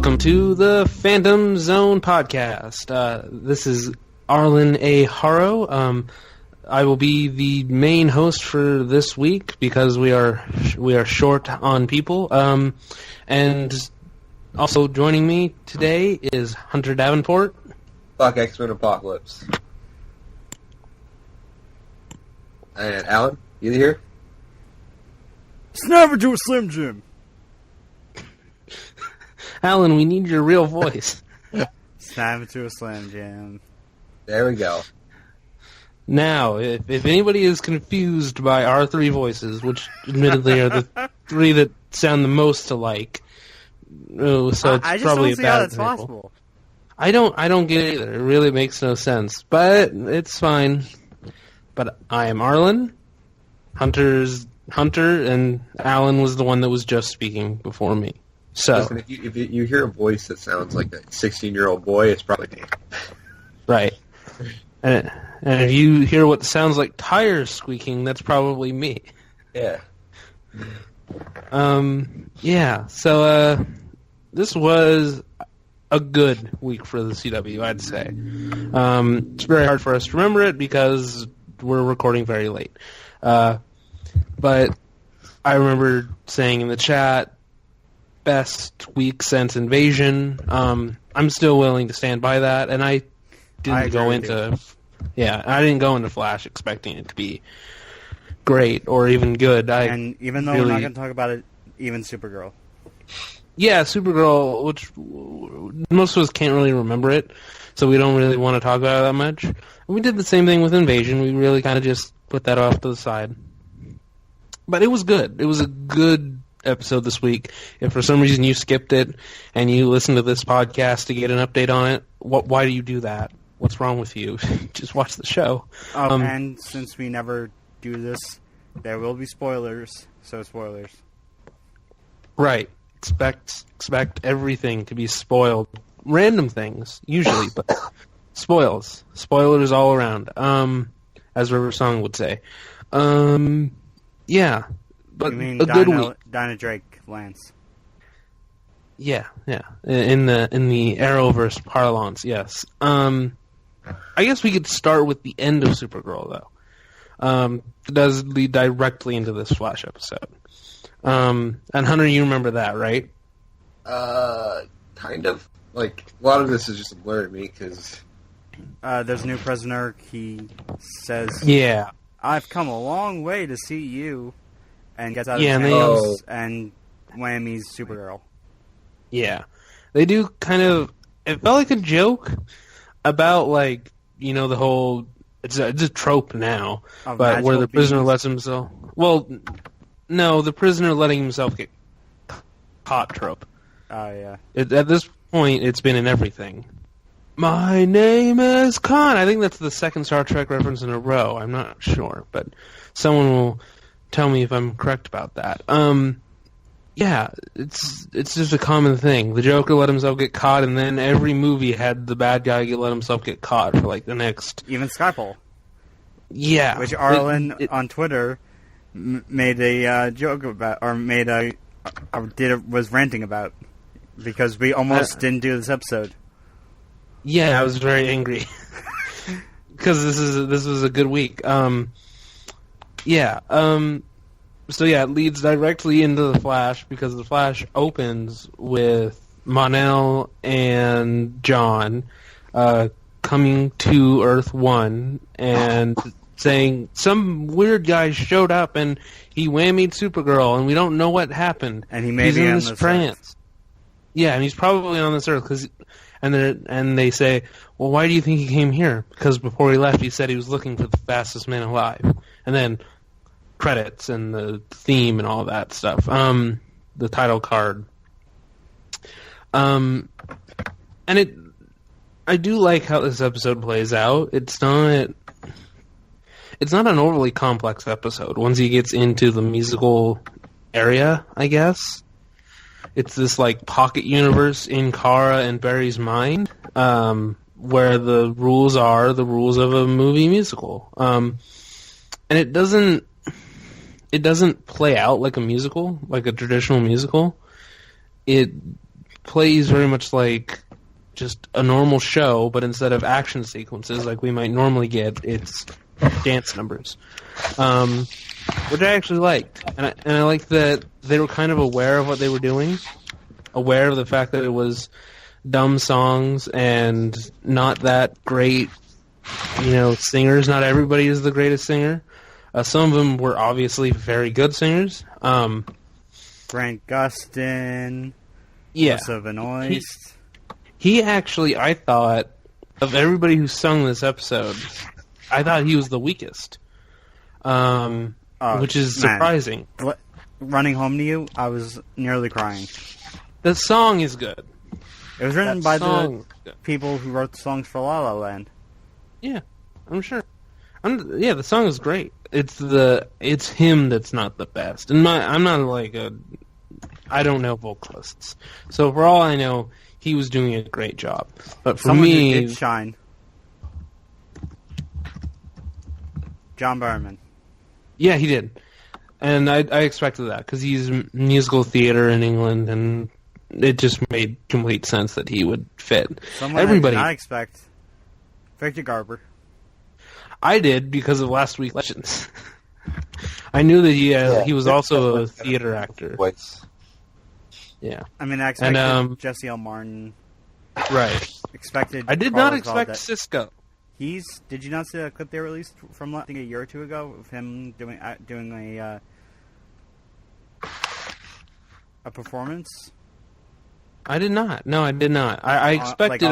welcome to the Phantom Zone podcast. This is Arlen A. Harrow. I will be the main host for this week because we are short on people. And also joining me today is Hunter Davenport. Fuck X-Men Apocalypse. And Alan, you here? Snap into a Slim Jim. Alan, we need your real voice. Snap into a Slim Jim. There we go. Now, if anybody is confused by our three voices, which admittedly are the three that sound the most alike, so it's I just probably don't see a bad how that's example. possible. I don't get it either. It really makes no sense, but it's fine. But I am Arlen. Hunter, and Alan was the one that was just speaking before me. So, listen, if you hear a voice that sounds like a 16-year-old boy, it's probably me. Right. And if you hear what sounds like tires squeaking, that's probably me. Yeah. Yeah. So, this was a good week for the CW, I'd say. It's very hard for us to remember it because we're recording very late. But I remember saying in the chat, best week since Invasion. I'm still willing to stand by that, and I didn't go into Flash expecting it to be great or even good. And even though we're not going to talk about it, even Supergirl. Yeah, Supergirl, which most of us can't really remember it, so we don't really want to talk about it that much. And we did the same thing with Invasion. We really kind of just put that off to the side. But it was good. It was a good episode this week. If for some reason you skipped it and you listened to this podcast to get an update on it, why do you do that? What's wrong with you? Just watch the show. And since we never do this, there will be spoilers. So spoilers. Right. Expect everything to be spoiled. Random things, usually, but spoilers all around. As River Song would say. Yeah, but you mean good week. Dinah Drake Lance. Yeah. In the Arrowverse parlance, yes. I guess we could start with the end of Supergirl, though. It does lead directly into this Flash episode. And Hunter, you remember that, right? Kind of. Like, a lot of this is just a blur to me, because... there's a new prisoner. He says, "Yeah, I've come a long way to see you," and gets out of handcuffs and whammies Supergirl. Yeah. They do kind of... It felt like a joke about, like, you know, the whole... It's a trope now, but where the prisoner lets himself... Well, no, the prisoner letting himself get caught trope. Oh, yeah. At this point, it's been in everything. My name is Khan. I think that's the second Star Trek reference in a row. I'm not sure, but someone will tell me if I'm correct about that. Yeah, it's just a common thing. The Joker let himself get caught, and then every movie had the bad guy let himself get caught for like the next. Even Skyfall. Yeah, which Arlen on Twitter made a joke about, or was ranting about, because we almost didn't do this episode. Yeah, I was very angry because this was a good week. So yeah, it leads directly into the Flash because the Flash opens with Mon-El and John coming to Earth 1 and saying some weird guy showed up and he whammied Supergirl and we don't know what happened. And he may be in this trance. Yeah, and he's probably on this Earth because. And they say, well, why do you think he came here? Because before he left, he said he was looking for the fastest man alive. And then credits and the theme and all that stuff. The title card. I do like how this episode plays out. It's not an overly complex episode once he gets into the musical area, I guess. It's this like pocket universe in Kara and Barry's mind, where the rules are the rules of a movie musical, and it doesn't play out like a musical, like a traditional musical. It plays very much like just a normal show, but instead of action sequences like we might normally get, it's dance numbers, which I actually liked. And I liked that they were kind of aware of what they were doing, aware of the fact that it was dumb songs and not that great, singers. Not everybody is the greatest singer. Some of them were obviously very good singers. Grant Gustin, Melissa Benoist. He actually, I thought, of everybody who sung this episode, I thought he was the weakest, which is surprising. Running Home to You, I was nearly crying. The song is good. It was written by the people who wrote the songs for La La Land. Yeah, I'm sure. The song is great. It's him that's not the best. And I'm not I don't know vocalists. So for all I know, he was doing a great job. But for me, who did shine. John Barrowman. Yeah, he did. And I expected that because he's musical theater in England, and it just made complete sense that he would fit. Everybody I did not expect. Victor Garber. I did because of Last Week Legends. I knew that he was also a theater actor. Voice. Yeah. I mean, I expected Jesse L. Martin. Right. I did not expect Cisco. Did you not see that clip they released from I think a year or two ago of him doing a performance? I did not. No, I did not. I expected.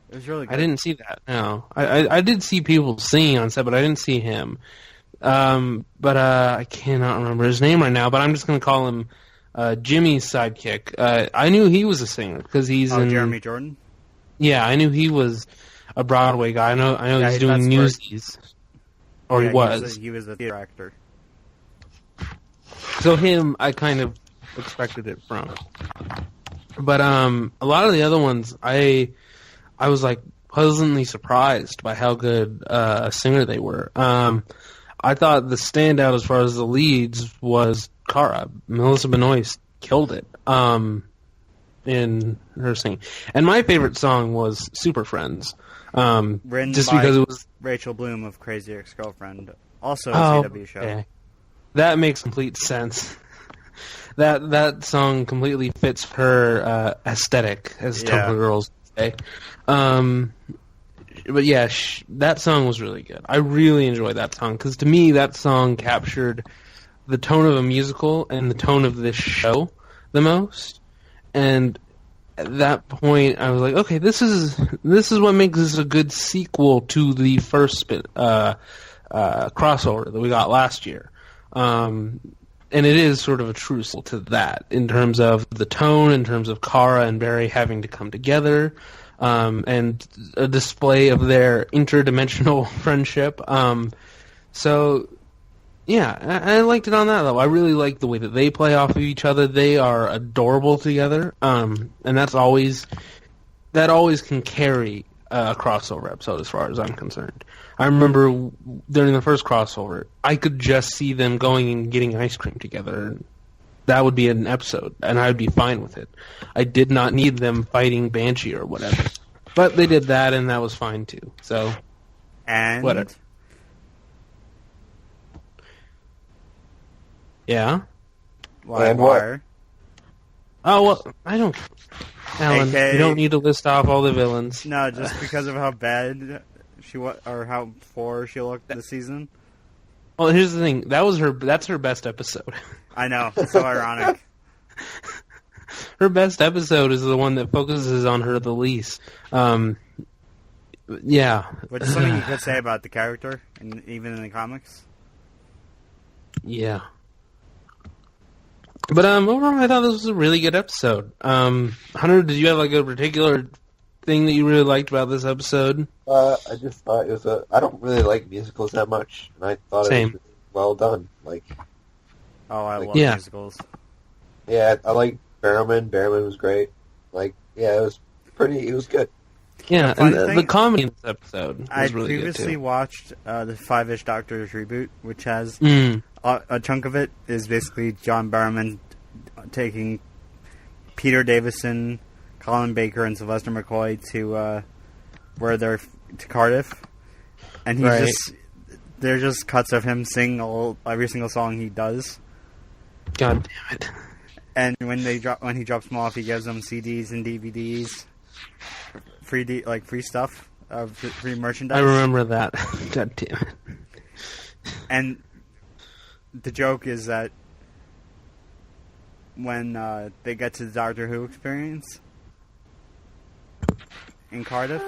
It was really good. I didn't see that. No, I did see people singing on set, but I didn't see him. But I cannot remember his name right now. But I'm just going to call him Jimmy's sidekick. I knew he was a singer because he's in Jeremy Jordan. Yeah, I knew he was a Broadway guy. I know he's doing Newsies, or he was. He was a theater actor. So him, I kind of expected it from. But a lot of the other ones, I was like pleasantly surprised by how good a singer they were. I thought the standout as far as the leads was Cara. Melissa Benoist killed it in her singing. And my favorite song was Super Friends. Written just by because it was Rachel Bloom of Crazy Ex-Girlfriend, also a CW show. Okay. That makes complete sense. That song completely fits her aesthetic, as Tumblr girls say. But yeah, that song was really good. I really enjoyed that song because to me that song captured the tone of a musical and the tone of this show the most. And at that point, I was like, okay, this is what makes this a good sequel to the first crossover that we got last year. And it is sort of a true sequel to that in terms of the tone, in terms of Cara and Barry having to come together, and a display of their interdimensional friendship. So, yeah, I liked it on that level. I really like the way that they play off of each other. They are adorable together, and that always can carry a crossover episode as far as I'm concerned. I remember during the first crossover, I could just see them going and getting ice cream together. That would be an episode, and I would be fine with it. I did not need them fighting Banshee or whatever. But they did that, and that was fine, too. So, whatever. Yeah? And what? Oh, well, I don't... Alan, you don't need to list off all the villains. No, just because of how bad she was, or how poor she looked this season. Well, here's the thing. That's her best episode. I know. It's so ironic. Her best episode is the one that focuses on her the least. Yeah. Which is something you could say about the character, and even in the comics. Yeah. But overall, I thought this was a really good episode. Hunter, did you have like a particular thing that you really liked about this episode? I just thought it was I don't really like musicals that much, and I thought it was well done. I love musicals. Yeah, I like Barrowman. Barrowman was great. It was good. Yeah, and the comedy in this episode was really good, too. I previously watched the Five-ish Doctors reboot, which has a chunk of it is basically John Barrowman taking Peter Davison, Colin Baker, and Sylvester McCoy to to Cardiff, and they're just cuts of him sing every single song he does. God damn it! And when he drops them off, he gives them CDs and DVDs, free stuff, free merchandise. I remember that. God damn it! And the joke is that when they get to the Doctor Who experience in Cardiff,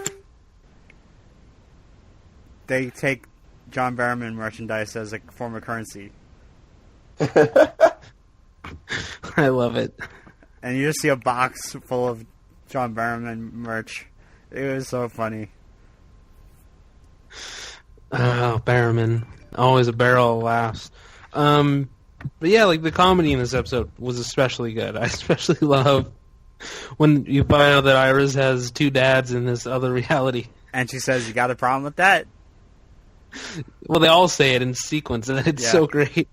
they take John Barrowman merchandise as a form of currency. I love it. And you just see a box full of John Barrowman merch. It was so funny. Oh, Barrowman. Always a barrel of laughs. But yeah, like the comedy in this episode was especially good. I especially love when you find out that Iris has two dads in this other reality. And she says, "You got a problem with that?" Well, they all say it in sequence, and it's so great.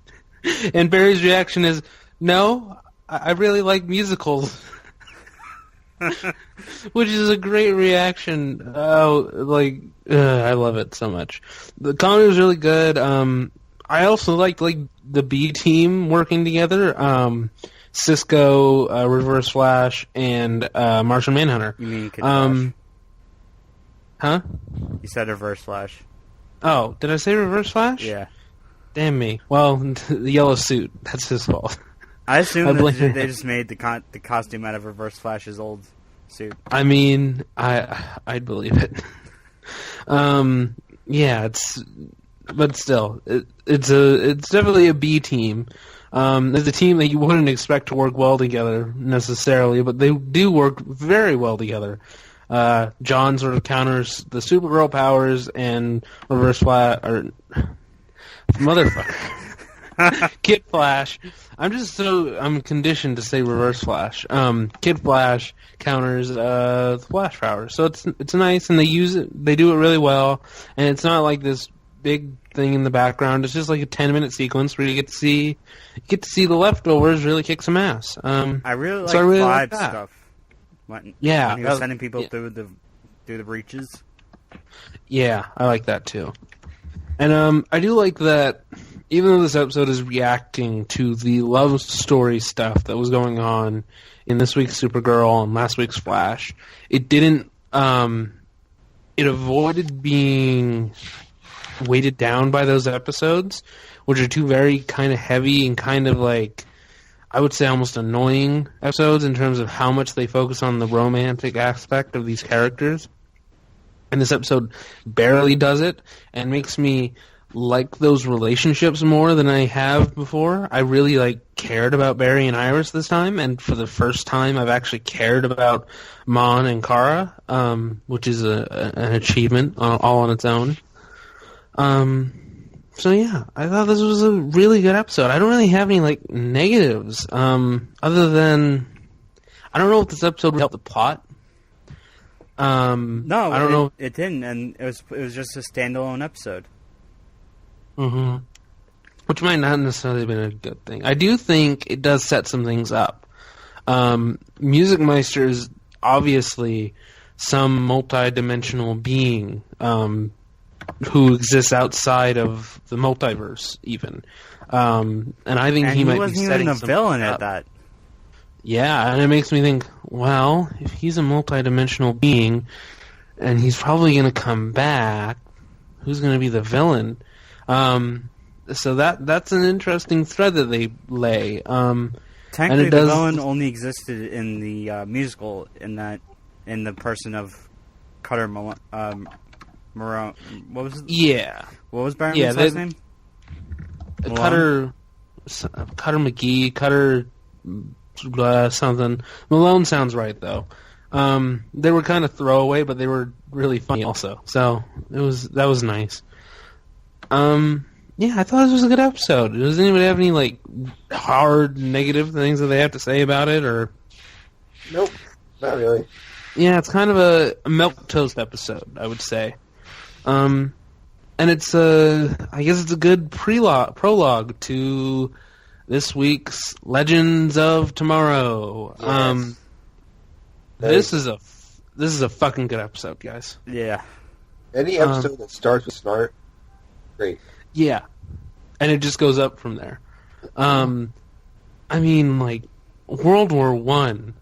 And Barry's reaction is, "No, I really like musicals." Which is a great reaction. I love it so much. The comedy was really good. I also liked the B team working together. Cisco, Reverse Flash, and Martian Manhunter. You mean Kid Flash? Huh? You said Reverse Flash. Oh, did I say Reverse Flash? Yeah. Damn me. Well, the yellow suit. That's his fault. I assume that they just made the costume out of Reverse Flash's old suit. I mean, I'd believe it. Yeah, but still, it's definitely a B team. It's a team that you wouldn't expect to work well together necessarily, but they do work very well together. John sort of counters the Supergirl powers, and Reverse Flash, or motherfucker, Kid Flash. I'm conditioned to say Reverse Flash. Kid Flash counters Flash powers, so it's nice, and they do it really well, and it's not like this big thing in the background. It's just like a 10-minute sequence where you get to see the leftovers really kick some ass. I really like vibe stuff. When you're sending people through the breaches. Yeah, I like that too. And I do like that even though this episode is reacting to the love story stuff that was going on in this week's Supergirl and last week's Flash, it didn't it avoided being weighted down by those episodes, which are two very kind of heavy and kind of like, I would say almost annoying episodes in terms of how much they focus on the romantic aspect of these characters. And this episode barely does it and makes me like those relationships more than I have before. I really cared about Barry and Iris this time, and for the first time I've actually cared about Mon and Kara, which is an achievement all on its own. So yeah, I thought this was a really good episode. I don't really have any negatives, other than I don't know if this episode would help the plot. No, I don't know. It didn't, and it was just a standalone episode. Mm-hmm. Which might not necessarily have been a good thing. I do think it does set some things up. Music Meister is obviously some multi-dimensional being who exists outside of the multiverse, even. And I think he might be setting even a villain at that. Yeah, and it makes me think, well, if he's a multi-dimensional being, and he's probably going to come back, who's going to be the villain? So that's an interesting thread that they lay. Technically, the villain only existed in the musical, in the person of Cutter Malone. What was it? Yeah. What was Barryman's last name? Cutter McGee. Cutter something. Malone sounds right though. They were kind of throwaway, but they were really funny also. So that was nice. Yeah, I thought this was a good episode. Does anybody have any hard negative things that they have to say about it, or? Nope, not really. Yeah, it's kind of a milquetoast episode, I would say. And it's I guess it's a good prologue to this week's Legends of Tomorrow. Yes. This is a fucking good episode, guys. Yeah. Any episode that starts with Snart, great. Yeah, and it just goes up from there. I mean, like World War One.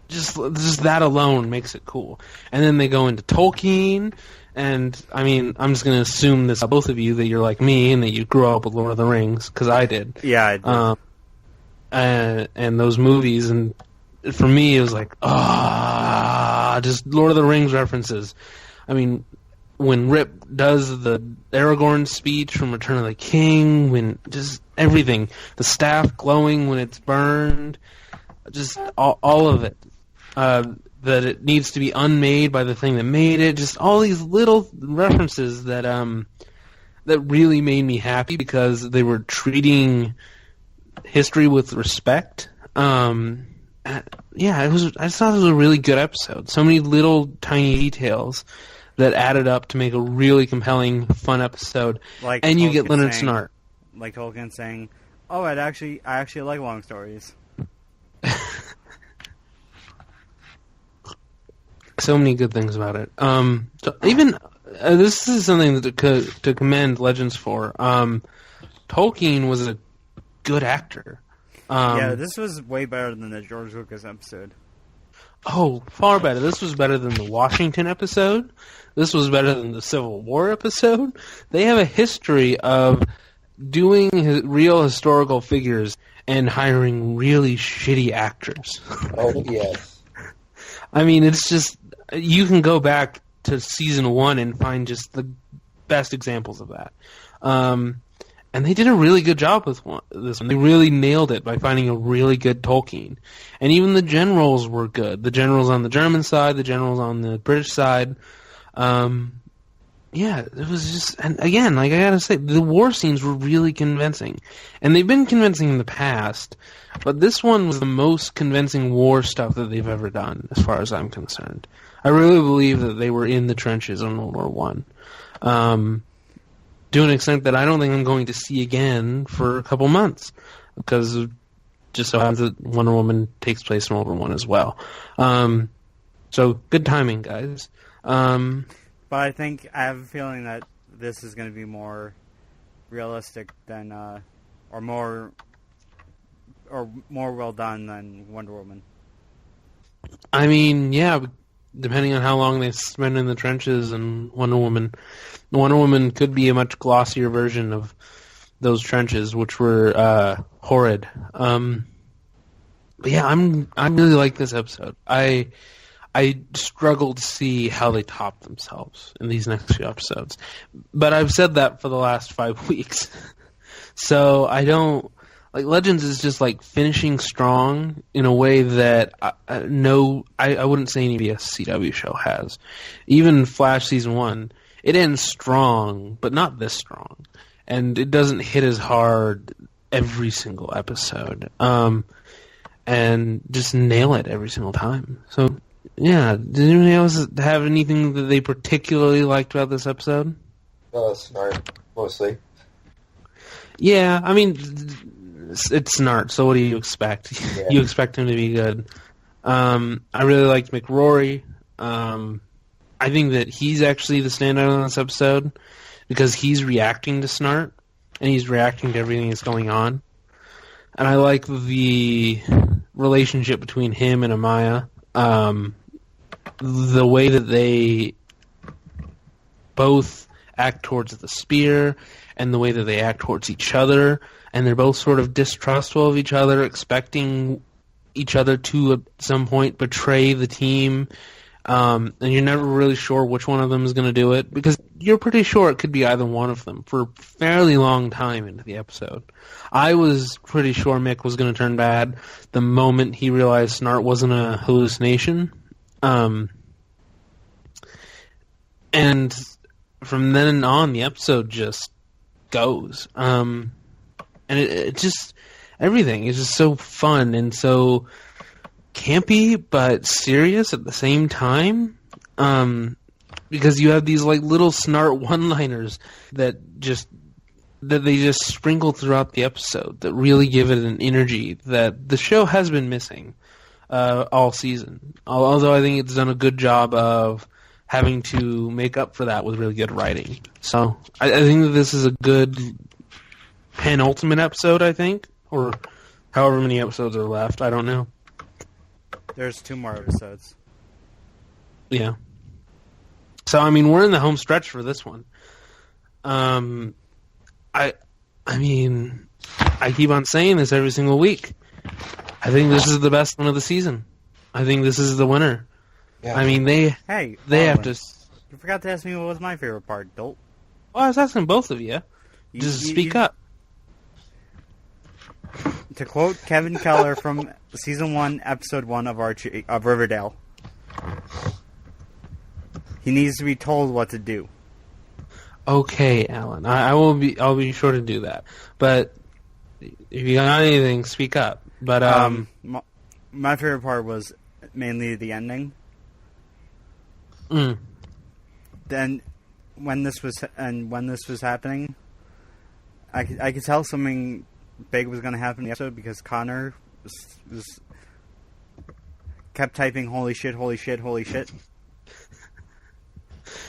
Just that alone makes it cool. And then they go into Tolkien, and I mean, I'm just going to assume this about both of you, that you're like me and that you grew up with Lord of the Rings, because I did. Yeah, I did. And those movies, and for me, it was like, just Lord of the Rings references. I mean, when Rip does the Aragorn speech from Return of the King, when just everything, the staff glowing when it's burned, just all of it. That it needs to be unmade by the thing that made it. Just all these little references that really made me happy because they were treating history with respect. Yeah, I just thought it was a really good episode. So many little tiny details that added up to make a really compelling, fun episode. Like and you Tolkien get Leonard saying, Snart. Like Tolkien saying, "Oh, I actually like long stories." So many good things about it. So even this is something to commend Legends for. Tolkien was a good actor. Yeah, this was way better than the George Lucas episode. Oh, far better. This was better than the Washington episode. This was better than the Civil War episode. They have a history of doing real historical figures and hiring really shitty actors. Oh, yes. I mean, it's just, you can go back to season 1 and find just the best examples of that. And they did a really good job with this one. They really nailed it by finding a really good Tolkien. And even the generals were good. The generals on the German side, the generals on the British side. Yeah, it was just... And again, like I gotta say, the war scenes were really convincing. And they've been convincing in the past, but this one was the most convincing war stuff that they've ever done, as far as I'm concerned. I really believe that they were in the trenches in World War One. To an extent that I don't think I'm going to see again for a couple months, because it just so happens that Wonder Woman takes place in World War One as well. So good timing, guys. But I think I have a feeling that this is going to be more realistic than, or more well done than Wonder Woman. I mean, yeah, depending on how long they spend in the trenches and Wonder Woman could be a much glossier version of those trenches, which were horrid. But yeah, I really like this episode. I struggle to see how they top themselves in these next few episodes. But I've said that for the last 5 weeks. So I don't... Like, Legends is just, like, finishing strong in a way that I wouldn't say any CW show has. Even Flash Season 1, it ends strong, but not this strong. And it doesn't hit as hard every single episode. And just nail it every single time. So, yeah. Did anyone else have anything that they particularly liked about this episode? Snart, mostly. Yeah, I mean... It's Snart, so what do you expect? Yeah. You expect him to be good. I really liked McRory. I think that he's actually the standout on this episode because he's reacting to Snart, and he's reacting to everything that's going on. And I like the relationship between him and Amaya. The way that they both act towards the spear and the way that they act towards each other. And they're both sort of distrustful of each other, expecting each other to, at some point, betray the team. And you're never really sure which one of them is going to do it, because you're pretty sure it could be either one of them for a fairly long time into the episode. I was pretty sure Mick was going to turn bad the moment he realized Snart wasn't a hallucination. And from then on, the episode just goes. And it just, everything is just so fun and so campy, but serious at the same time. Because you have these like little Snart one-liners that they just sprinkle throughout the episode that really give it an energy that the show has been missing. all season. Although I think it's done a good job of having to make up for that with really good writing. So I think that this is a good penultimate episode, I think, or however many episodes are left. I don't know. There's 2 more episodes. Yeah. So, I mean, we're in the home stretch for this one. I mean, I keep on saying this every single week. I think this is the best one of the season. I think this is the winner. Yeah. I mean, they have to... You forgot to ask me what was my favorite part, Dolt. Well, I was asking both of you. Just speak up. To quote Kevin Keller from Season 1, Episode 1 of Riverdale, he needs to be told what to do. Okay, Alan. I'll be sure to do that. But if you got anything, speak up. But my favorite part was mainly the ending. Then when this was happening, I could tell something big was going to happen in the episode because Connor kept typing "holy shit, holy shit, holy shit."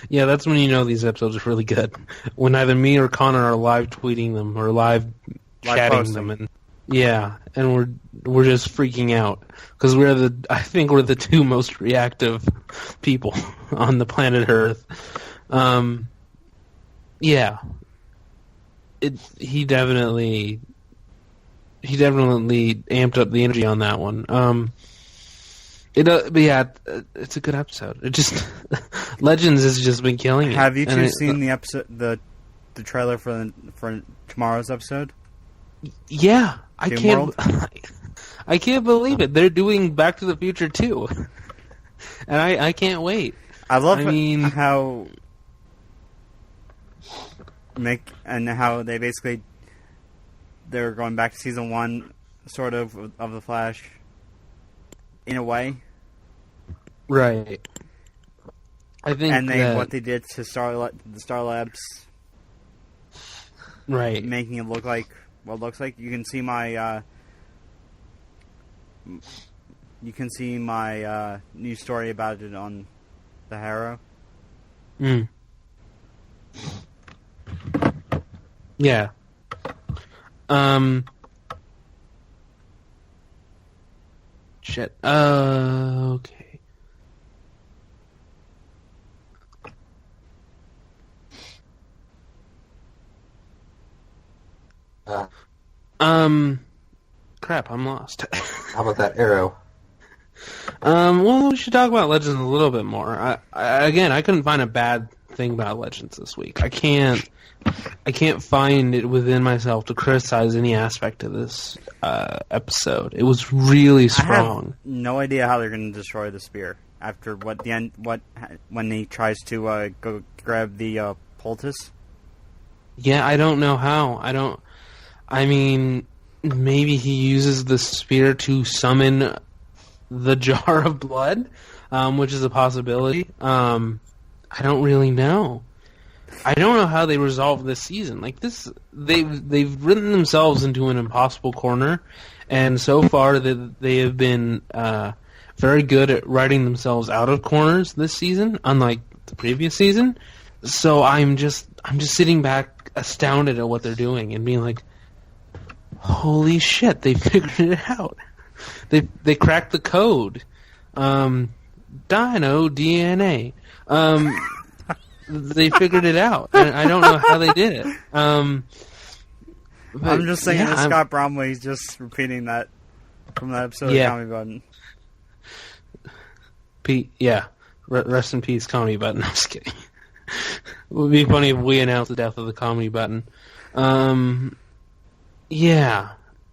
Yeah, that's when you know these episodes are really good. When either me or Connor are live tweeting them or live chatting posting them, and we're just freaking out because I think we're the 2 most reactive people on the planet Earth. Yeah, he definitely amped up the energy on that one. But yeah, it's a good episode. It just Legends has just been killing it. Have you two seen the episode, the trailer for tomorrow's episode? Yeah, I can't believe it. They're doing Back to the Future 2, and I can't wait. I love how how they basically they're going back to season 1, sort of the Flash. In a way, right? I think, and what they did to the Star Labs, right, making it look like what it looks like. You can see my news story about it on the Harrow. Yeah. Shit. Okay. Crap, I'm lost. How about that arrow? Well, we should talk about Legends a little bit more. I couldn't find a bad thing about Legends this week. I can't find it within myself to criticize any aspect of this episode. It was really strong. I have no idea how they're going to destroy the spear after when he tries to go grab the poultice. Yeah, I don't know how. I mean, maybe he uses the spear to summon the jar of blood, which is a possibility. I don't really know. I don't know how they resolve this season. Like this, they've written themselves into an impossible corner, and so far they have been very good at writing themselves out of corners this season, unlike the previous season. So I'm just sitting back astounded at what they're doing and being like, "Holy shit! They figured it out. They cracked the code. Dino DNA." They figured it out. I don't know how they did it. I'm just saying that Scott Bromley's just repeating that from that episode of Comedy Button. Rest in peace, Comedy Button. I'm just kidding. It would be funny if we announced the death of the Comedy Button.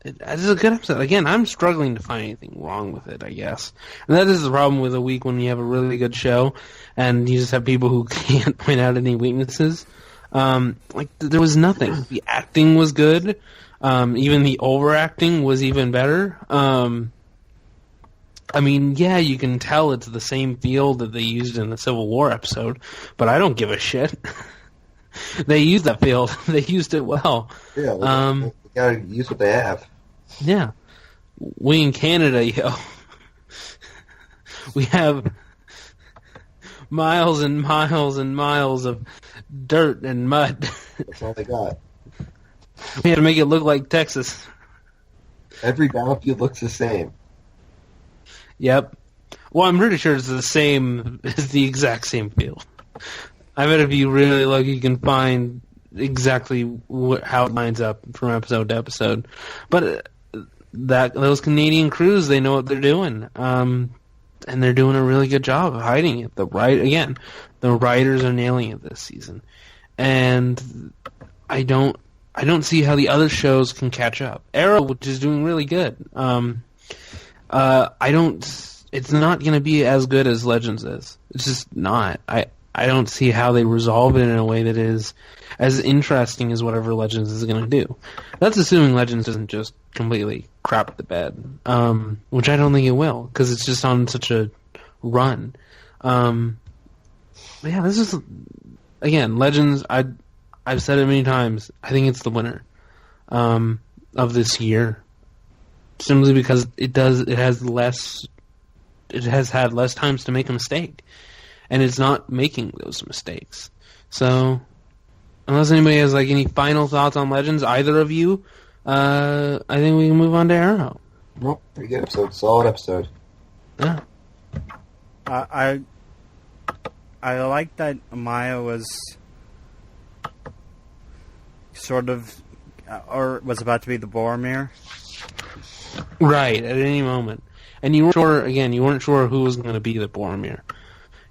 It's a good episode. Again, I'm struggling to find anything wrong with it, I guess. And that is the problem with a week when you have a really good show and you just have people who can't point out any weaknesses. There was nothing. The acting was good. Even the overacting was even better. You can tell it's the same feel that they used in the Civil War episode, but I don't give a shit. They used that feel. They used it well. Yeah, they gotta use what they have. Yeah. We in Canada, yo. We have miles and miles and miles of dirt and mud. That's all they got. We had to make it look like Texas. Every battlefield looks the same. Yep. Well, I'm pretty sure it's the same. It's the exact same field. I bet if you really look, you can find exactly how it lines up from episode to episode. But those Canadian crews, they know what they're doing, and they're doing a really good job of hiding it. The writers are nailing it this season, and I don't see how the other shows can catch up. Arrow, which is doing really good, It's not going to be as good as Legends is. It's just not. I don't see how they resolve it in a way that is as interesting as whatever Legends is going to do. That's assuming Legends doesn't just completely crap the bed, which I don't think it will, because it's just on such a run. But yeah, this is, again, Legends, I've said it many times, I think it's the winner of this year, simply because it has had less times to make a mistake, and it's not making those mistakes. So, unless anybody has any final thoughts on Legends, either of you, I think we can move on to Arrow. Nope, pretty good episode, solid episode. Yeah. I like that Maya was sort of, or was about to be the Boromir. Right, at any moment. And you weren't sure who was going to be the Boromir.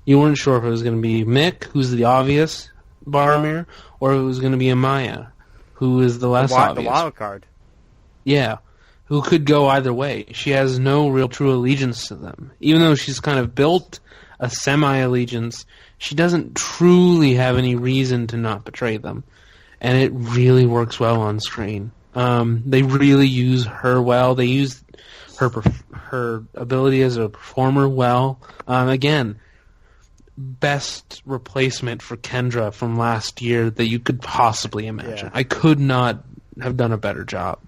You weren't sure if it was going to be Mick, who's the obvious Boromir, or if it was going to be Amaya, who is the less obvious. The wild card. Yeah, who could go either way. She has no real true allegiance to them. Even though she's kind of built a semi-allegiance, she doesn't truly have any reason to not betray them. And it really works well on screen. They really use her well. They use her ability as a performer well. Again, best replacement for Kendra from last year that you could possibly imagine. Yeah. I could not have done a better job.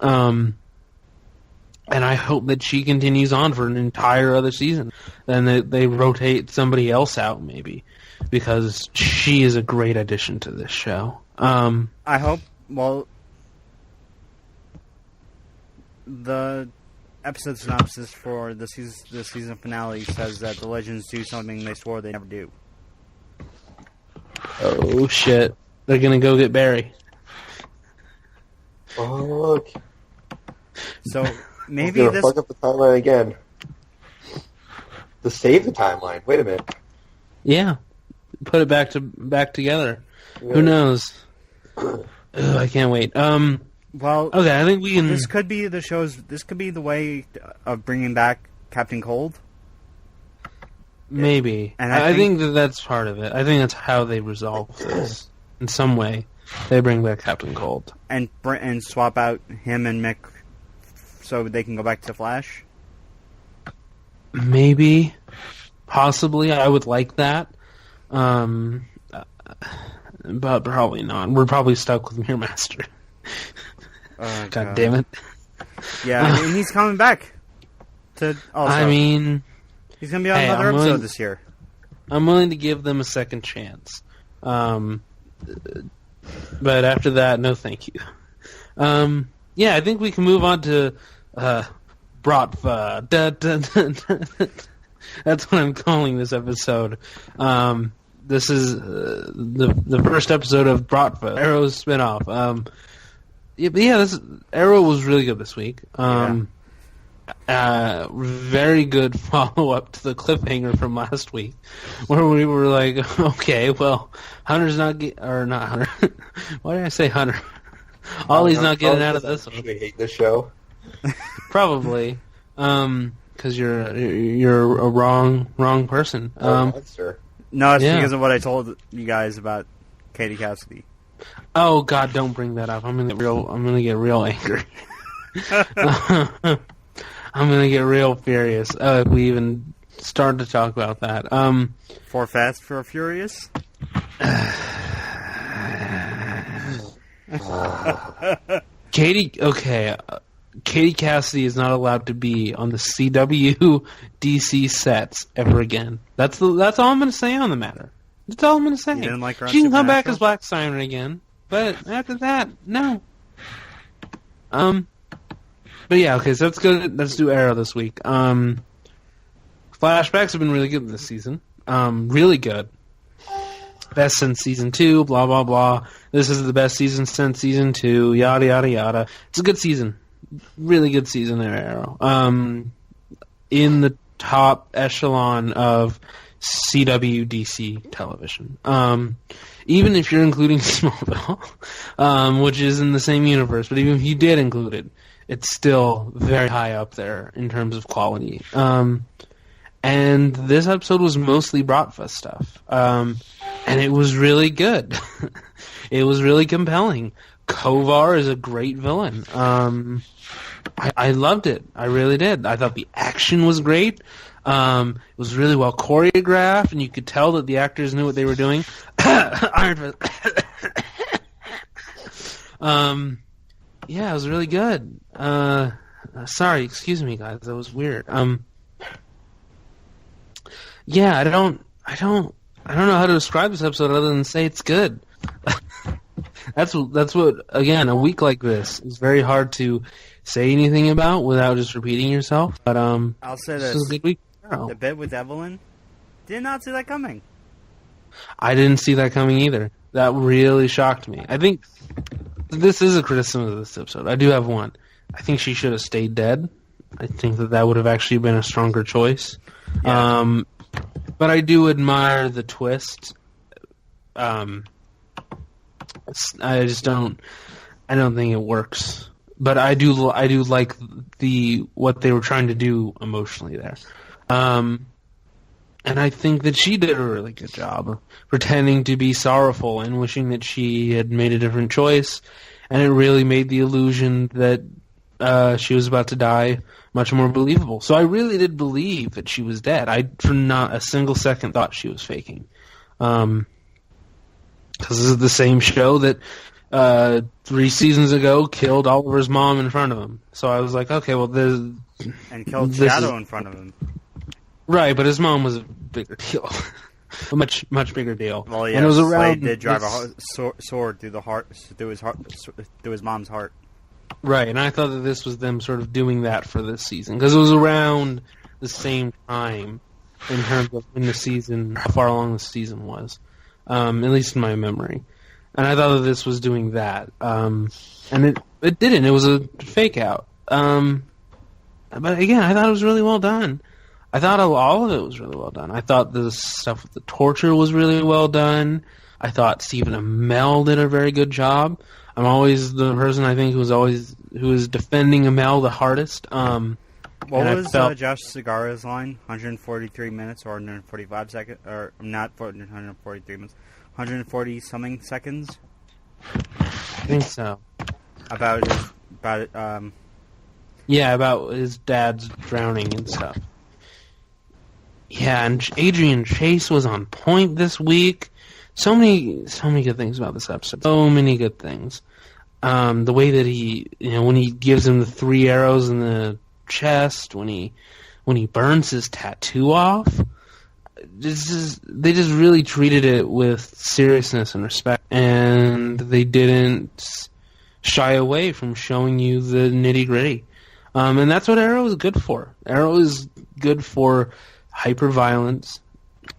And I hope that she continues on for an entire other season. And they rotate somebody else out, maybe, because she is a great addition to this show. I hope, the episode synopsis for the season finale says that the Legends do something they swore they never do. Oh, shit. They're gonna go get Barry. Fuck. So, maybe this... fuck up the timeline again. To save the timeline. Wait a minute. Yeah. Put it back together. Yeah. Who knows? Ugh, I can't wait. Well, okay, I think we can... This could be the way of bringing back Captain Cold. Maybe. And I think that's part of it. I think that's how they resolve this. In some way, they bring back Captain Cold. And swap out him and Mick so they can go back to Flash? Maybe. Possibly. I would like that. But probably not. We're probably stuck with Mirror Master. God damn it. Yeah, and he's coming back. He's going to be on another episode this year. I'm willing to give them a second chance. But after that, no thank you. Yeah, I think we can move on to Bratva. That's what I'm calling this episode. This is the first episode of Bratva, Arrow's spinoff. Arrow was really good this week. Very good follow-up to the cliffhanger from last week, where we were like, okay, well, Hunter's not Hunter. Why did I say Hunter? Ollie's not getting out of this one. They hate this show. Probably, because you're a wrong person. No, it's because of what I told you guys about Katie Cassidy. Oh God! Don't bring that up. I'm gonna get real angry. I'm gonna get real furious if we even start to talk about that. For Fast for Furious. Katie. Okay. Katie Cassidy is not allowed to be on the CW DC sets ever again. That's all I'm going to say on the matter. That's all I'm going to say. You didn't like her on she can come back Supernatural? as Black Siren again, but after that, no. But yeah, okay, so let's do Arrow this week. Flashbacks have been really good this season. Really good. Best since season 2, blah, blah, blah. This is the best season since season 2, yada, yada, yada. It's a good season. Really good season there, Arrow. In the top echelon of CW DC television. Even if you're including Smallville, which is in the same universe, but even if you did include it, it's still very high up there in terms of quality. And this episode was mostly Bratva stuff. And it was really good. It was really compelling. Kovar is a great villain. I loved it. I really did. I thought the action was great. It was really well choreographed, and you could tell that the actors knew what they were doing. Iron Fist. Yeah, it was really good. Sorry, excuse me, guys. That was weird. Yeah, I don't know how to describe this episode other than say it's good. That's what, again, a week like this is very hard to say anything about without just repeating yourself. But I'll say this this. is a good week. The bit with Evelyn, did not see that coming. I didn't see that coming either. That really shocked me. I think this is a criticism of this episode. I do have one. I think she should have stayed dead. I think that would have actually been a stronger choice. Yeah. But I do admire the twist. I just don't. I don't think it works. But I do like what they were trying to do emotionally there. And I think that she did a really good job of pretending to be sorrowful and wishing that she had made a different choice. And it really made the illusion that she was about to die much more believable. So I really did believe that she was dead. I, for not a single second, thought she was faking. Because this is the same show that 3 seasons ago killed Oliver's mom in front of him. So I was like, okay, well, and killed Shadow in front of him. Right, but his mom was a bigger deal. A much bigger deal. Well, yeah, and it was around, Slade did drive a sword through his mom's heart. Right, and I thought that this was them sort of doing that for this season, because it was around the same time in terms of when the season, how far along the season was, at least in my memory. And I thought that this was doing that, and it didn't. It was a fake out. But again, I thought it was really well done. I thought all of it was really well done. I thought the stuff with the torture was really well done. I thought Stephen Amell did a very good job. I'm always the person I think who is defending Amell the hardest. What was Josh Segarra's line? 143 minutes or 145 seconds, or not 143 minutes, 140 something seconds. I think so. About his dad's drowning and stuff. Yeah, and Adrian Chase was on point this week. So many good things about this episode. So many good things. The way that he, when he gives him the 3 arrows in the chest, when he burns his tattoo off, they just really treated it with seriousness and respect, and they didn't shy away from showing you the nitty gritty. And that's what Arrow is good for. Arrow is good for hyper-violence,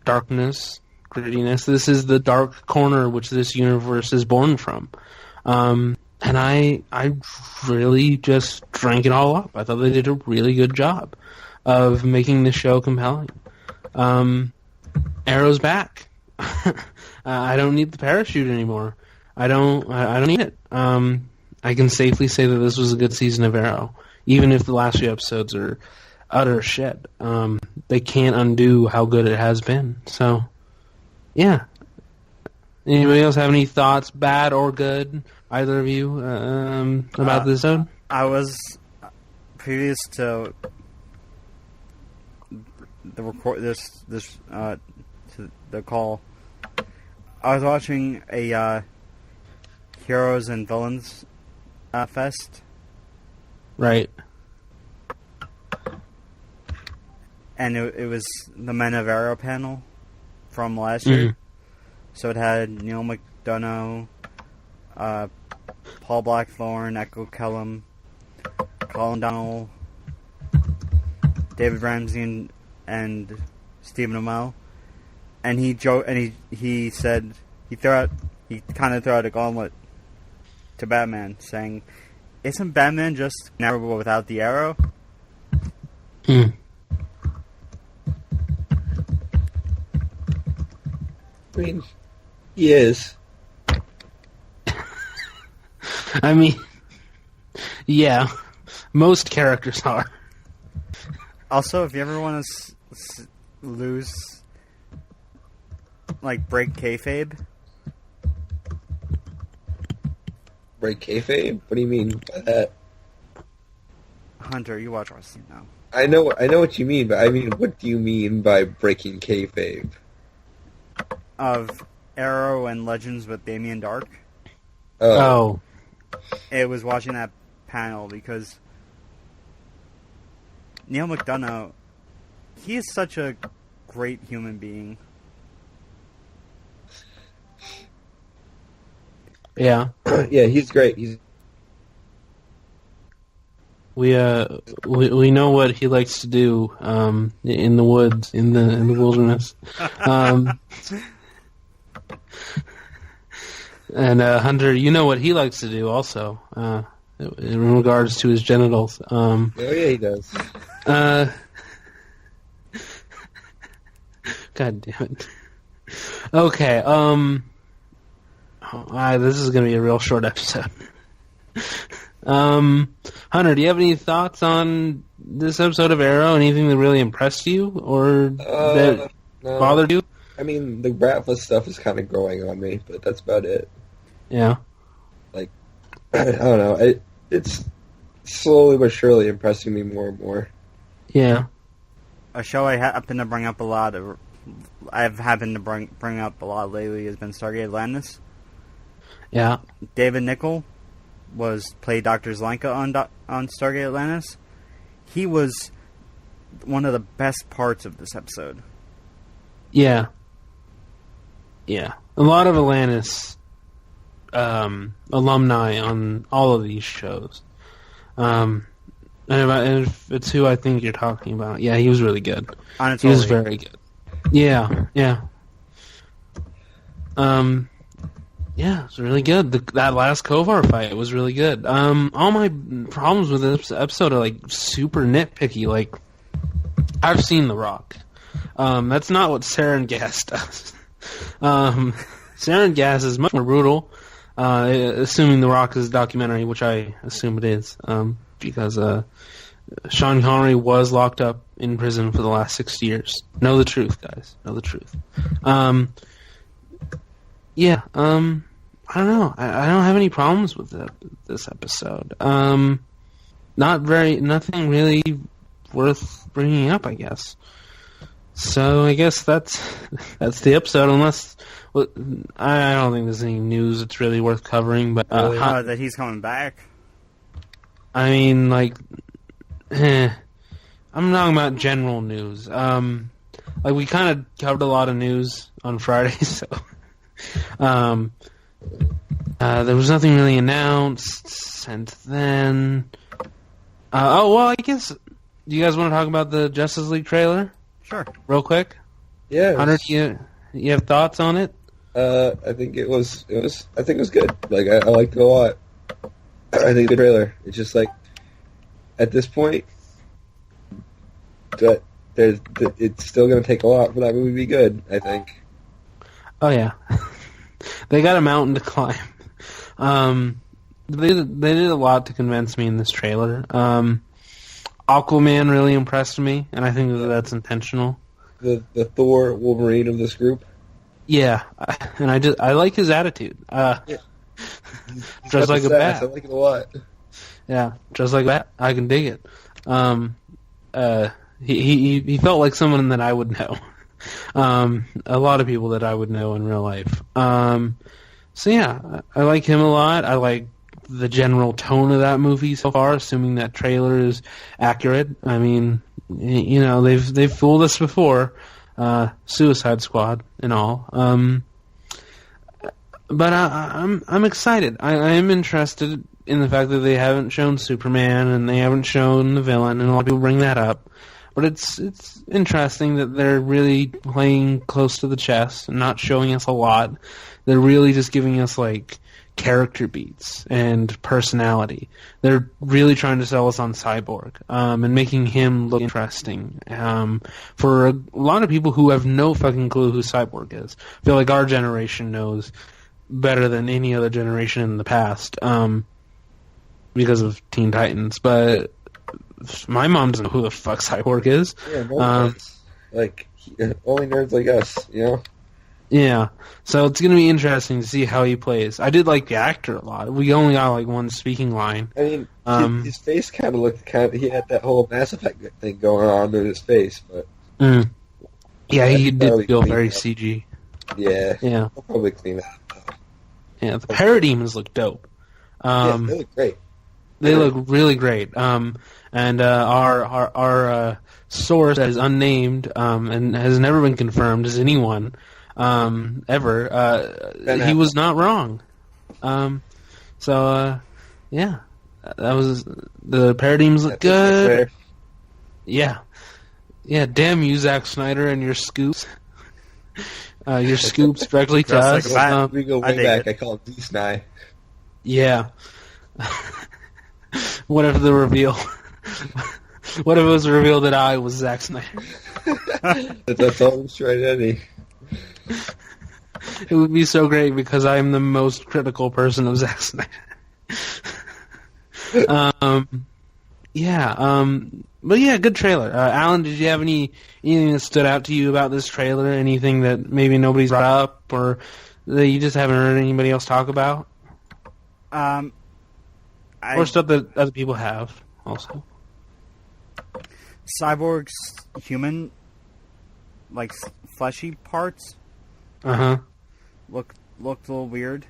darkness, grittiness. This is the dark corner which this universe is born from. And I really just drank it all up. I thought they did a really good job of making the show compelling. Arrow's back. I don't need the parachute anymore. I don't need it. I can safely say that this was a good season of Arrow, even if the last few episodes are utter shit. They can't undo how good it has been. So, yeah. Anybody else have any thoughts, bad or good, either of you, about this episode? I was, previous to the the call, I was watching a Heroes and Villains fest Right. And it was the Men of Arrow panel from last year. So it had Neil McDonough, Paul Blackthorne, Echo Kellum, Colin Donnell, David Ramsey, and Stephen Amell. And he said he kind of threw out a gauntlet to Batman, saying, "Isn't Batman just an arrow without the arrow?" I mean, he is. I mean, yeah, most characters are. Also, if you ever want to lose, like, break kayfabe. Break kayfabe? What do you mean by that? Hunter, you watch wrestling now. I know what you mean, but I mean, what do you mean by breaking kayfabe? Of Arrow and Legends with Damien Dark. Oh. It was watching that panel because Neil McDonough, he is such a great human being. Yeah. Yeah, he's great. We know what he likes to do in the woods, in the wilderness. And Hunter, you know what he likes to do also, in regards to his genitals. Oh yeah, he does. God damn it. Okay, this is going to be a real short episode. Hunter, do you have any thoughts on this episode of Arrow? Anything that really impressed you or that bothered you? I mean, the Rattlesnake stuff is kind of growing on me, but that's about it. Yeah. Like, I don't know. It's slowly but surely impressing me more and more. Yeah. A show I've happened to bring up a lot lately has been Stargate Atlantis. Yeah. David Nichol played Dr. Zlanka on Stargate Atlantis. He was one of the best parts of this episode. Yeah. Yeah. A lot of Atlantis alumni on all of these shows. And if it's who I think you're talking about, yeah, he was really good. He was very good. Yeah, yeah. Yeah, it was really good. That last Kovar fight was really good. All my problems with this episode are, like, super nitpicky. Like, I've seen The Rock. That's not what Sarin Gas does. Sarin Gas is much more brutal, assuming The Rock is a documentary, which I assume it is, because Sean Connery was locked up in prison for the last 6 years. Know the truth, guys. Know the truth. Yeah, I don't know. I don't have any problems with this episode. Nothing really worth bringing up, I guess. So I guess that's the episode. Unless I don't think there's any news that's really worth covering. But that he's coming back. I mean, like, I'm talking about general news. Like, we kind of covered a lot of news on Friday, so there was nothing really announced, and then I guess, do you guys want to talk about the Justice League trailer? Sure. Real quick? Yeah. Hunter, do you have thoughts on it? I think it was good. Like, I liked it a lot. I think the trailer, it's just like, at this point, it's still going to take a lot for that movie to be good, I think. Oh, yeah. They got a mountain to climb. They did a lot to convince me in this trailer. Aquaman really impressed me, and I think that's intentional. The Thor Wolverine of this group? Yeah, and I like his attitude. Yeah. Just like a bat. I like it a lot. Yeah, just like that. I can dig it. He felt like someone that I would know. A lot of people that I would know in real life. So yeah, I like him a lot. I like the general tone of that movie so far, assuming that trailer is accurate. I mean, you know, they've fooled us before, Suicide Squad and all. But I'm excited. I am interested in the fact that they haven't shown Superman and they haven't shown the villain, and a lot of people bring that up. But it's interesting that they're really playing close to the chest and not showing us a lot. They're really just giving us, like, character beats and personality. They're really trying to sell us on Cyborg, and making him look interesting. For a lot of people who have no fucking clue who Cyborg is. I feel like our generation knows better than any other generation in the past, because of Teen Titans. But my mom doesn't know who the fuck Cyborg is. Yeah, no like, only nerds like us, you know? Yeah, so it's going to be interesting to see how he plays. I did like the actor a lot. We only got like one speaking line. I mean, his face kind of looked he had that whole Mass Effect thing going on in his face, but... Yeah, he did feel very CG. Yeah. I'll probably clean that up. Yeah, the parademons look dope. Yeah, they look great. They look really great. And our source that is unnamed and has never been confirmed as anyone ever. He was not wrong. Yeah, that was the parademons look good. Yeah. Damn you, Zack Snyder, and your scoops. Your scoops directly to us. We go way back. I call it D-Sny. Yeah. What if the reveal? What if it was revealed that I was Zack Snyder? That's all straight Eddie. It would be so great because I am the most critical person of Zack Snyder. But yeah, good trailer. Alan, did you have anything that stood out to you about this trailer? Anything that maybe nobody's brought up, or that you just haven't heard anybody else talk about? Or stuff that other people have, also. Cyborg's human, like, fleshy parts. Looked a little weird.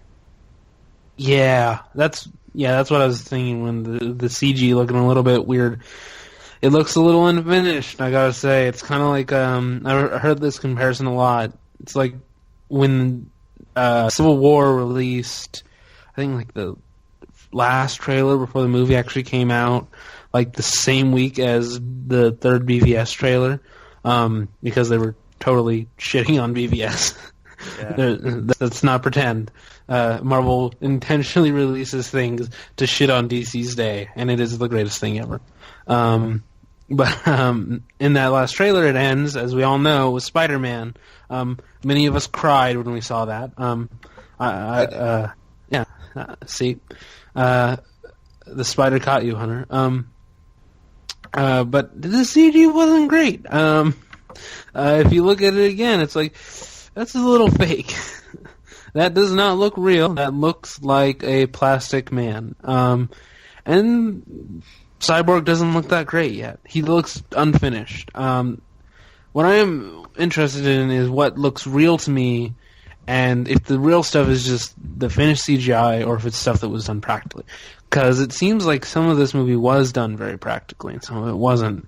Yeah, that's what I was thinking when the CG looking a little bit weird. It looks a little unfinished, I gotta say. It's kind of like, I heard this comparison a lot. It's like when Civil War released, I think like the last trailer before the movie actually came out, like the same week as the third BVS trailer, because they were totally shitting on BVS. Yeah. Let's not pretend. Marvel intentionally releases things to shit on DC's day, and it is the greatest thing ever. But in that last trailer, it ends, as we all know, with Spider-Man. Many of us cried when we saw that. See, the spider caught you, Hunter. But the CG wasn't great. If you look at it again, it's like, that's a little fake. That does not look real. That looks like a plastic man. And Cyborg doesn't look that great yet. He looks unfinished. What I am interested in is what looks real to me, and if the real stuff is just the finished CGI, or if it's stuff that was done practically. Because it seems like some of this movie was done very practically, and some of it wasn't.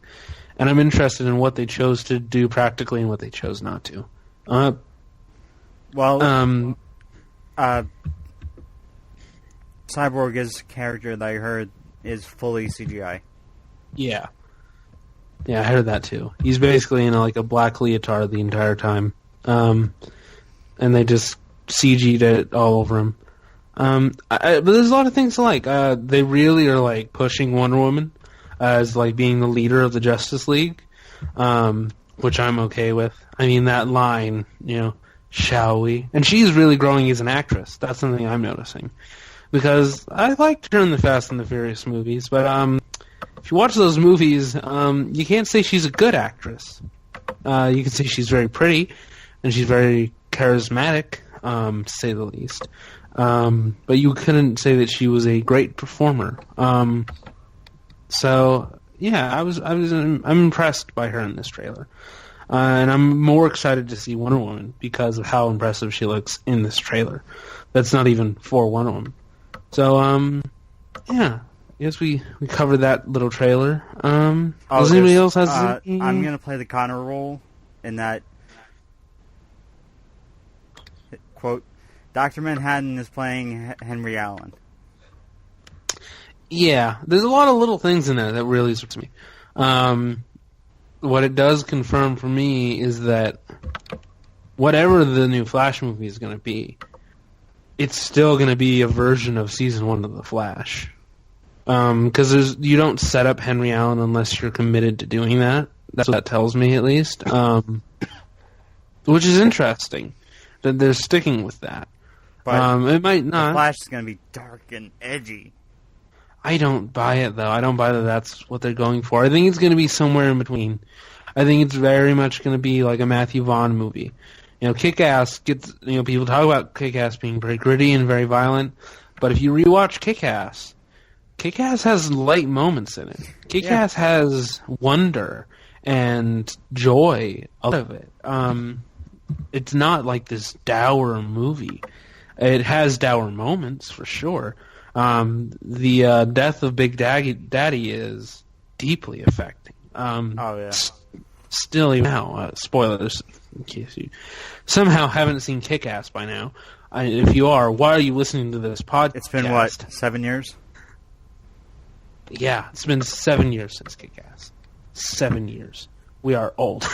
And I'm interested in what they chose to do practically and what they chose not to. Cyborg's character that I heard is fully CGI. Yeah, I heard that too. He's basically in a black leotard the entire time, and they just CG'd it all over him. But there's a lot of things to like. They really are pushing Wonder Woman as being the leader of the Justice League, which I'm okay with. I mean, that line, shall we? And she's really growing as an actress. That's something I'm noticing. Because I liked her in the Fast and the Furious movies, but if you watch those movies, you can't say she's a good actress. You can say she's very pretty, and she's very charismatic, to say the least. But you couldn't say that she was a great performer. So yeah, I'm impressed by her in this trailer, and I'm more excited to see Wonder Woman because of how impressive she looks in this trailer. That's not even for Wonder Woman. So yeah, I guess we covered that little trailer. Does anybody else has? I'm gonna play the Connor role in that. Quote, Dr. Manhattan is playing Henry Allen. Yeah, there's a lot of little things in there that really suits me. What it does confirm for me is that whatever the new Flash movie is going to be, it's still going to be a version of Season 1 of The Flash. Because you don't set up Henry Allen unless you're committed to doing that. That's what that tells me, at least. Which is interesting. That they're sticking with that. But it might not. The Flash is going to be dark and edgy. I don't buy it, though. I don't buy that that's what they're going for. I think it's going to be somewhere in between. I think it's very much going to be like a Matthew Vaughn movie. You know, Kick-Ass gets... You know, people talk about Kick-Ass being very gritty and very violent, but if you rewatch Kick-Ass, Kick-Ass has light moments in it. Kick-Ass has wonder and joy out of it. It's not like this dour movie. It has dour moments, for sure. The death of Big Daddy is deeply affecting. Still, even now, spoilers, in case you somehow haven't seen Kick-Ass by now. If you are, why are you listening to this podcast? It's been, what, 7 years? Yeah, it's been 7 years since Kick-Ass. 7 years. We are old.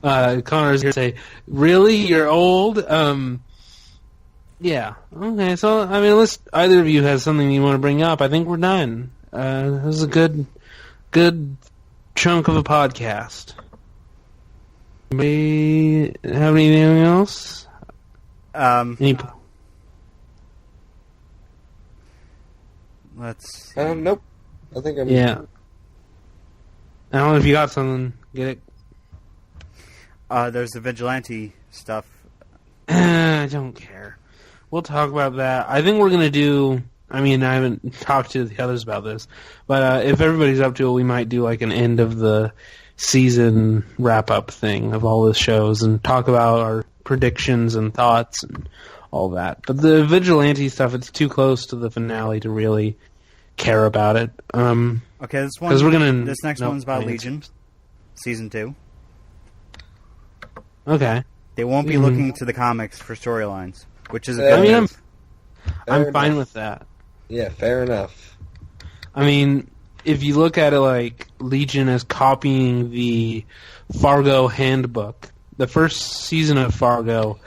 Connor's here to say, really? You're old? Yeah. Okay, so, I mean, unless either of you has something you want to bring up, I think we're done. This is a good chunk of a podcast. Anybody have anything else? Let's... Nope. I think I'm... Yeah. I don't know if you got something. Get it? There's the Vigilante stuff. I don't care. We'll talk about that. I think we're going to do... I mean, I haven't talked to the others about this, but if everybody's up to it, we might do like an end of the season wrap-up thing of all the shows and talk about our predictions and thoughts and all that. But the Vigilante stuff, it's too close to the finale to really care about it. Okay, this next one's about Legion, Season 2. Okay. They won't be looking to the comics for storylines, which is a good move. I'm fine with that. Yeah, fair enough. I mean, if you look at it like Legion as copying the Fargo handbook, the first season of Fargo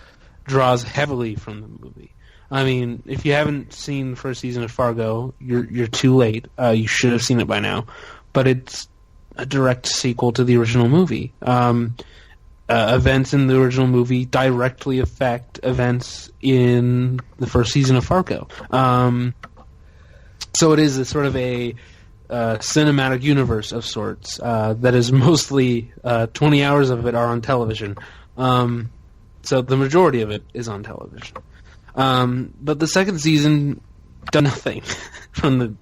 draws heavily from the movie. I mean, if you haven't seen the first season of Fargo, you're too late. You should have seen it by now. But it's a direct sequel to the original movie. Events in the original movie directly affect events in the first season of Fargo. So it is a sort of a cinematic universe of sorts that is mostly 20 hours of it are on television. So the majority of it is on television. But the second season does nothing from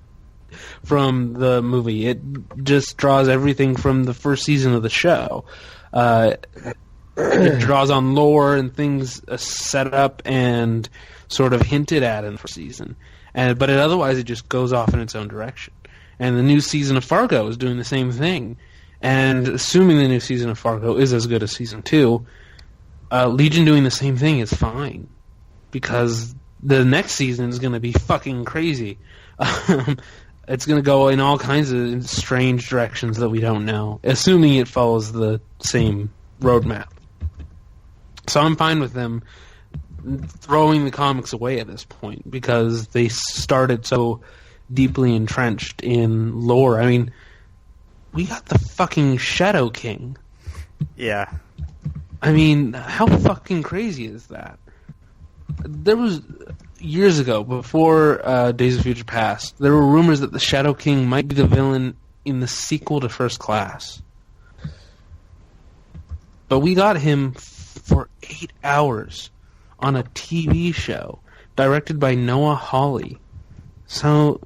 the movie. It just draws everything from the first season of the show. It draws on lore and things set up and sort of hinted at in the first season. But otherwise it just goes off in its own direction. And the new season of Fargo is doing the same thing. And assuming the new season of Fargo is as good as Season 2, Legion doing the same thing is fine. Because the next season is going to be fucking crazy. It's going to go in all kinds of strange directions that we don't know, assuming it follows the same roadmap. So I'm fine with them throwing the comics away at this point, because they started so deeply entrenched in lore. I mean, we got the fucking Shadow King. Yeah. I mean, how fucking crazy is that? There was... Years ago, before Days of Future Past, there were rumors that the Shadow King might be the villain in the sequel to First Class. But we got him for 8 hours on a TV show directed by Noah Hawley. So,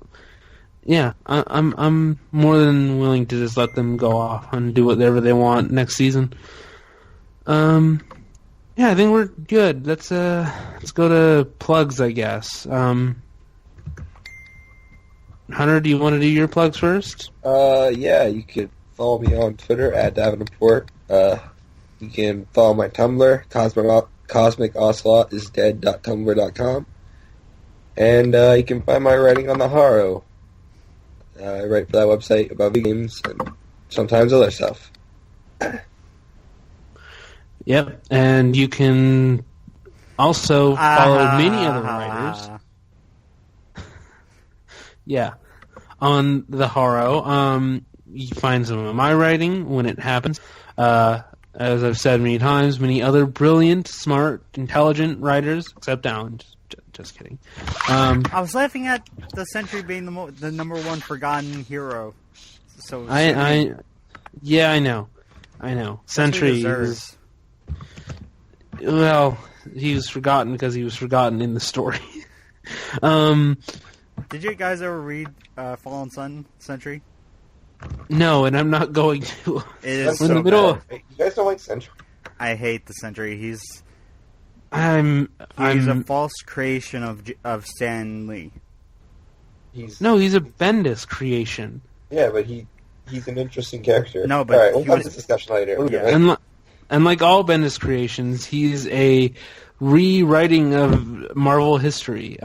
yeah, I'm more than willing to just let them go off and do whatever they want next season. Yeah, I think we're good. Let's go to plugs, I guess. Hunter, do you want to do your plugs first? Yeah, you can follow me on Twitter at Davenport. You can follow my Tumblr, cosmicocelotisdead.tumblr.com. And you can find my writing on the Haro. I write for that website about video games and sometimes other stuff. Yep, and you can also follow many other writers. Yeah, on the Haro. You find some of my writing when it happens. As I've said many times, many other brilliant, smart, intelligent writers, except Alan. Just kidding. I was laughing at the Sentry being the number one forgotten hero. So yeah, I know. Sentry is, well, he was forgotten because he was forgotten in the story. Did you guys ever read Fallen Sun Sentry? No, and I'm not going to. It is so in the middle. You guys don't like Sentry? I hate the Sentry. He's a false creation of Stan Lee. He's a Bendis creation. Yeah, but he's an interesting character. No, but all right, we'll have this discussion later. Yeah. And like all Bendis creations, he's a rewriting of Marvel history.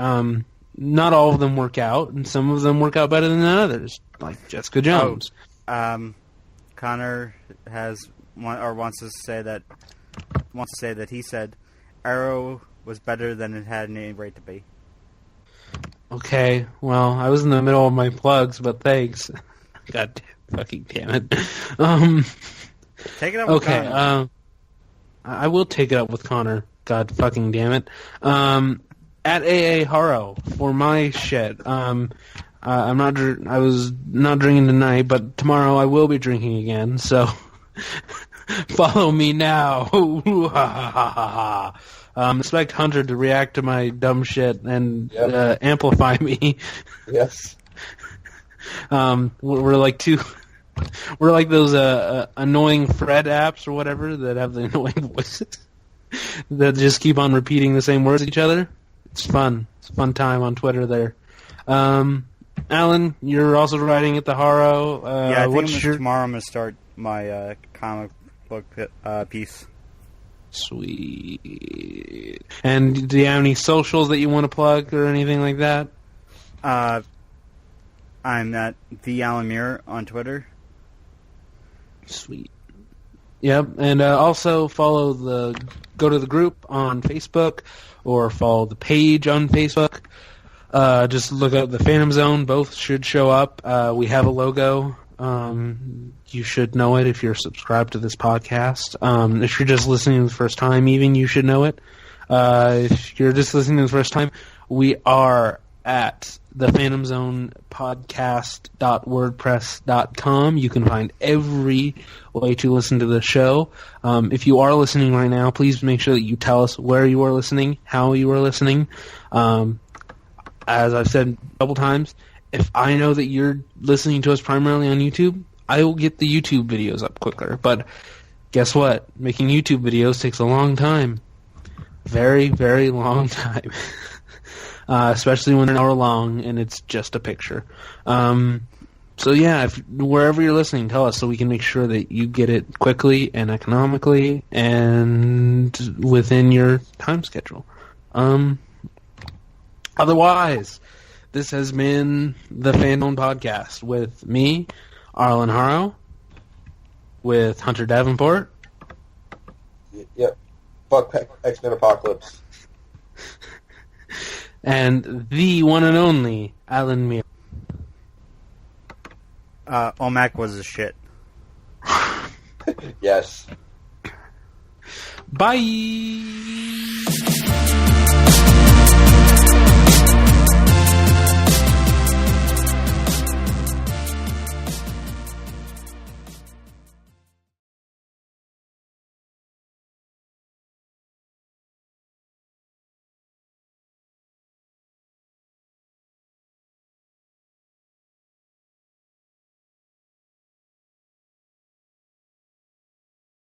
Not all of them work out, and some of them work out better than others, like Jessica Jones. Connor wants to say that he said Arrow was better than it had any right to be. Okay, well, I was in the middle of my plugs, but thanks. God fucking damn it. Take it up with Connor. I will take it up with Connor. God fucking damn it. At AA Haro for my shit. I was not drinking tonight, but tomorrow I will be drinking again, so follow me now. Expect Hunter to react to my dumb shit and amplify me. Yes. We're like those annoying Fred apps or whatever that have the annoying voices that just keep on repeating the same words to each other. It's fun. It's a fun time on Twitter there. Alan, you're also writing at the Haro. I think tomorrow I'm going to start my comic book piece. Sweet. And do you have any socials that you want to plug or anything like that? I'm at the Alan Muir on Twitter. Sweet. Yep, and also go to the group on Facebook or follow the page on Facebook. Just look up the Phantom Zone. Both should show up. We have a logo. You should know it if you're subscribed to this podcast. If you're just listening the first time, even, you should know it. If you're just listening the first time, we are at the Phantom Zone podcast.wordpress.com. You can find every way to listen to the show. If you are listening right now, please make sure that you tell us where you are listening, how you are listening. As I've said a couple times, if I know that you're listening to us primarily on YouTube, I will get the YouTube videos up quicker. But guess what? Making YouTube videos takes a long time. Very, very long time. Especially when they're an hour long and it's just a picture. So yeah, wherever you're listening, tell us so we can make sure that you get it quickly and economically and within your time schedule. Otherwise, this has been the Phantom Podcast with me, Arlen Haro, with Hunter Davenport. Yep. Fuck X-Men Apocalypse. And the one and only Alan Muir. OMAC was a shit. Yes. Bye!